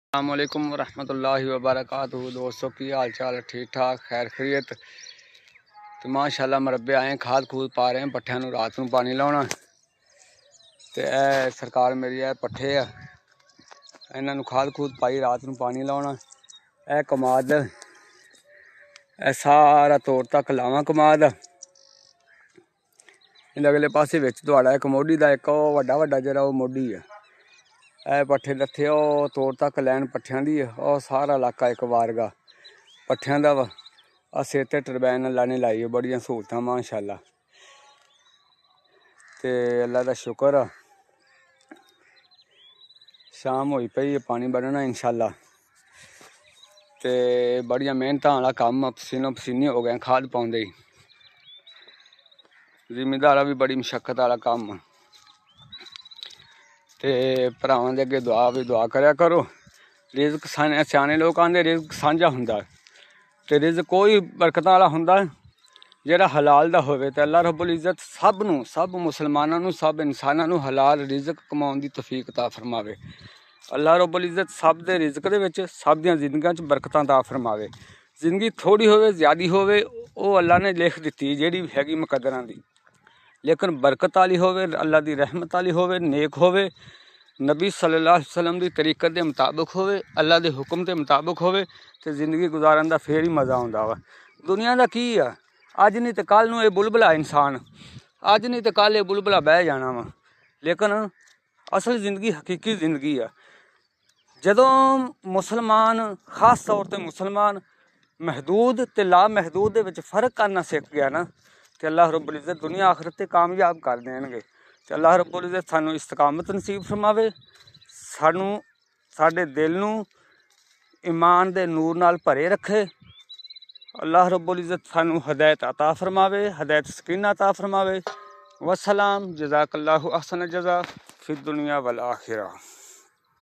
अस्सलाम वालेकुम रहमतुल्लाहि व बरकातुहू। दोस्तों की हाल चाल, ठीक ठाक, खैर खैरियत। तो माशाल्लाह मरबे आए, खाद खूद पा रहे हैं पट्ठियां नूं, रात नूं पानी लाउणा। ते ए सरकार मेरी है पट्ठे आ, इन्हां नूं खाद खूद पाई रात नूं पानी लाउणा। ए कमाद ए सारा तोड़ तक लावां कमाद। इहदे अगले पासे विच तुहाड़ा इक मोढी दा इक वड्डा वड्डा जिहड़ा ओह मोढी है। ए पट्ठे लत्थे ओह तोड़ तक लैन पट्ठियां दी, ओह सारा इलाका एक वारगा पट्ठियां दा वा। सिर ते टरबैन लाने लाई बड़ियां सहूलतां माशाल्लाह। ते अल्लाह दा शुकर आ, शाम होई पई, पानी बरना इंशाल्लाह। ते बड़ियां मेहनतां वाला कम्म, पसीनो पसीनी हो गए खाद पाउंदे ही। जिमीदारा भी बड़ी मशक्कत वाला कम्म। ते भरावां दे अगे दुआ करया करो। रिज़क सियाने लोग आंदे रिज़क सांझा हुंदा, ते रिज़क कोई बरकतां वाला हुंदा जेहड़ा हलाल दा होवे। ते अल्लाह रब्बुल इज़्ज़त सब मुसलमानां नूं, सब इंसानां नूं हलाल रिज़क कमाउण दी तौफीक अता फरमावे। अल्लाह रब्बुल इज़्ज़त सब दे रिज़क दे विच, सब दियां जिंदगियां च बरकतां अता फरमावे। जिंदगी थोड़ी होवे ज़्यादा होवे ओह अल्लाह ने लिख दित्ती जेहड़ी हैगी मुकद्दरां दी, लेकिन बरकत वाली होवे, अल्लाह दी रहमत वाली होवे, नेक होवे, नबी सल्लल्लाहु अलैहि वसल्लम दी तरीकत के मुताबिक होवे, अल्लाह के हुक्म के मुताबिक होवे, तो जिंदगी गुजारन का फिर ही मज़ा आउंदा वा। दुनिया का की आ, अज नहीं तो कल नूं ये बुलबुला इंसान, अज नहीं तो कल ये बुलबुला बह जाना वा। लेकिन असल जिंदगी हकीकी जिंदगी आ। जदों मुसलमान, खास तौर पर मुसलमान महदूद ते ला महदूद दे विच फर्क करना सीख गया ना, तो अल्लाह रब्बुल इज़्ज़त दुनिया आखिरत ते कामयाब कर देणगे। ते अल्लाह रब्बुल इज़्ज़त सानू इस्तकामत नसीब फरमावे, सानू साडे दिल नूं ईमान दे नूर नाल भरे रखे। अल्लाह रब्बुल इज़्ज़त सानू हदायत अता फरमावे, हदायत सकीना अता फरमावे। वस्सलाम, जज़ाकल्लाहु अहसन जज़ा फिद दुनिया वल आखिरा।